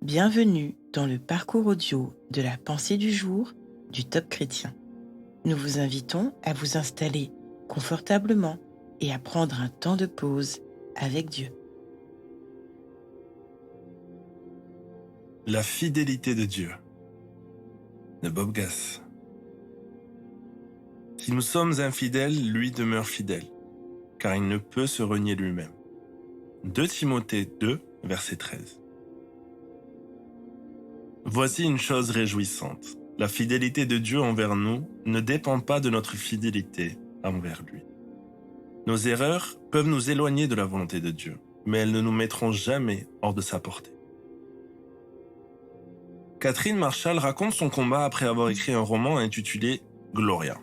Bienvenue dans le parcours audio de la pensée du jour du Top Chrétien. Nous vous invitons à vous installer confortablement et à prendre un temps de pause avec Dieu. La fidélité de Dieu, de Bob Gass. Si nous sommes infidèles, lui demeure fidèle, car il ne peut se renier lui-même. 2 Timothée 2, verset 13. Voici une chose réjouissante. La fidélité de Dieu envers nous ne dépend pas de notre fidélité envers lui. Nos erreurs peuvent nous éloigner de la volonté de Dieu, mais elles ne nous mettront jamais hors de sa portée. Catherine Marshall raconte son combat après avoir écrit un roman intitulé Gloria.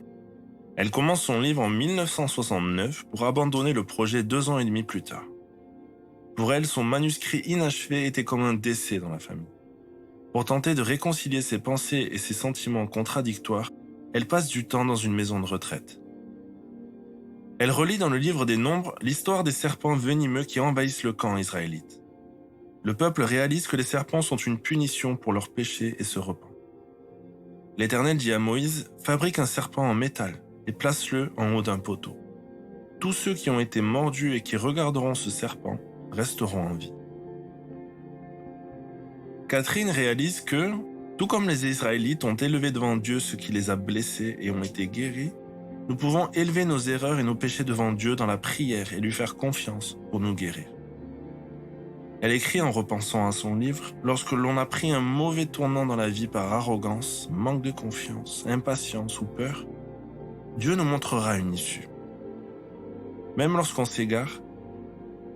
Elle commence son livre en 1969 pour abandonner le projet 2 ans et demi plus tard. Pour elle, son manuscrit inachevé était comme un décès dans la famille. Pour tenter de réconcilier ses pensées et ses sentiments contradictoires, elle passe du temps dans une maison de retraite. Elle relit dans le livre des Nombres l'histoire des serpents venimeux qui envahissent le camp israélite. Le peuple réalise que les serpents sont une punition pour leurs péchés et se repent. L'Éternel dit à Moïse, fabrique un serpent en métal et place-le en haut d'un poteau. Tous ceux qui ont été mordus et qui regarderont ce serpent resteront en vie. Catherine réalise que, tout comme les Israélites ont élevé devant Dieu ce qui les a blessés et ont été guéris, nous pouvons élever nos erreurs et nos péchés devant Dieu dans la prière et lui faire confiance pour nous guérir. Elle écrit en repensant à son livre, lorsque l'on a pris un mauvais tournant dans la vie par arrogance, manque de confiance, impatience ou peur, Dieu nous montrera une issue. Même lorsqu'on s'égare,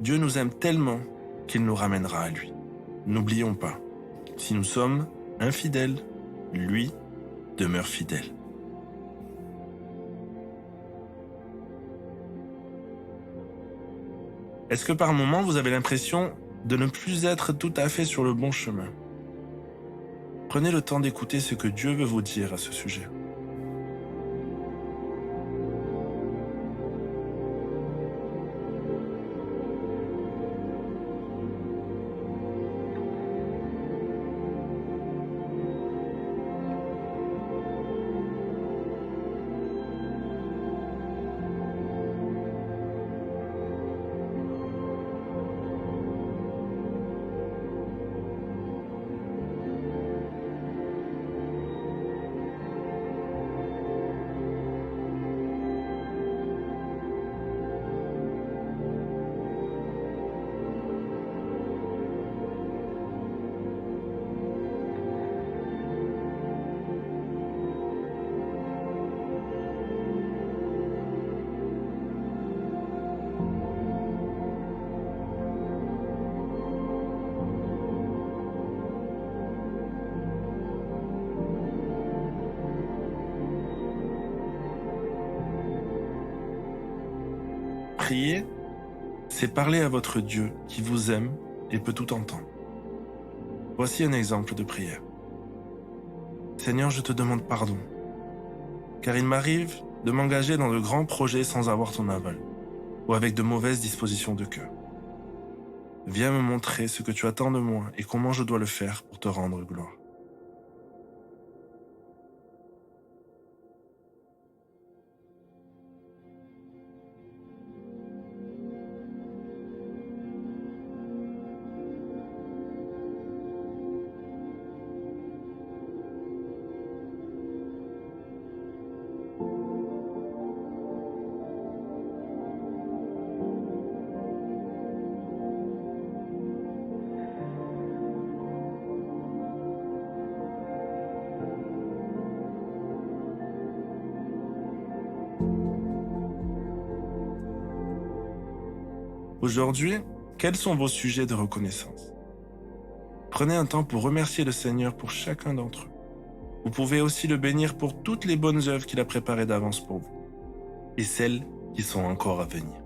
Dieu nous aime tellement qu'il nous ramènera à lui. N'oublions pas, si nous sommes infidèles, lui demeure fidèle. Est-ce que par moments vous avez l'impression de ne plus être tout à fait sur le bon chemin? Prenez le temps d'écouter ce que Dieu veut vous dire à ce sujet. Prier, c'est parler à votre Dieu qui vous aime et peut tout entendre. Voici un exemple de prière. Seigneur, je te demande pardon, car il m'arrive de m'engager dans de grands projets sans avoir ton aval, ou avec de mauvaises dispositions de cœur. Viens me montrer ce que tu attends de moi et comment je dois le faire pour te rendre gloire. Aujourd'hui, quels sont vos sujets de reconnaissance? Prenez un temps pour remercier le Seigneur pour chacun d'entre eux. Vous pouvez aussi le bénir pour toutes les bonnes œuvres qu'il a préparées d'avance pour vous, et celles qui sont encore à venir.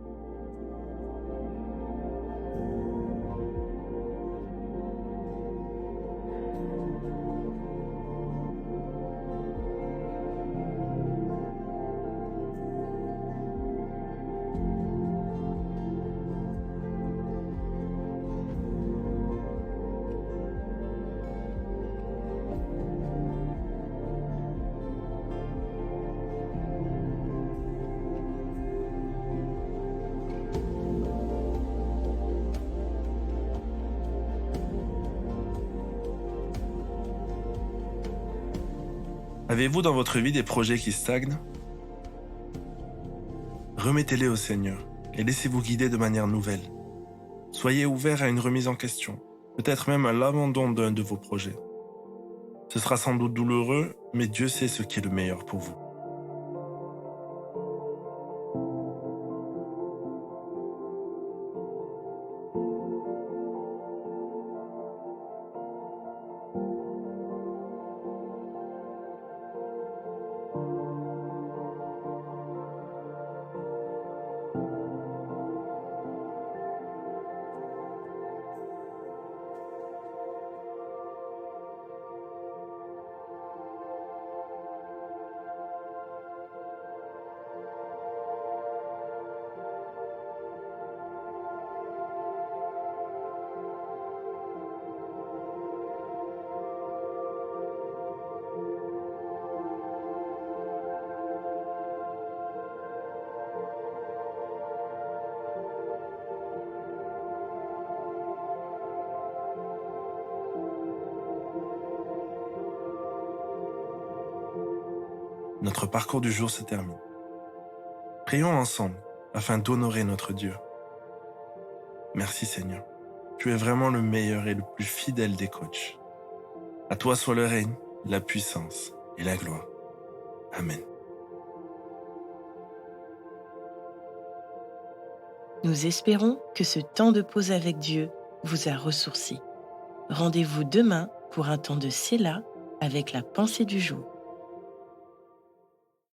Avez-vous dans votre vie des projets qui stagnent? Remettez-les au Seigneur et laissez-vous guider de manière nouvelle. Soyez ouvert à une remise en question, peut-être même à l'abandon d'un de vos projets. Ce sera sans doute douloureux, mais Dieu sait ce qui est le meilleur pour vous. Notre parcours du jour se termine. Prions ensemble afin d'honorer notre Dieu. Merci Seigneur. Tu es vraiment le meilleur et le plus fidèle des coachs. À toi soit le règne, la puissance et la gloire. Amen. Nous espérons que ce temps de pause avec Dieu vous a ressourci. Rendez-vous demain pour un temps de Séla avec la pensée du jour.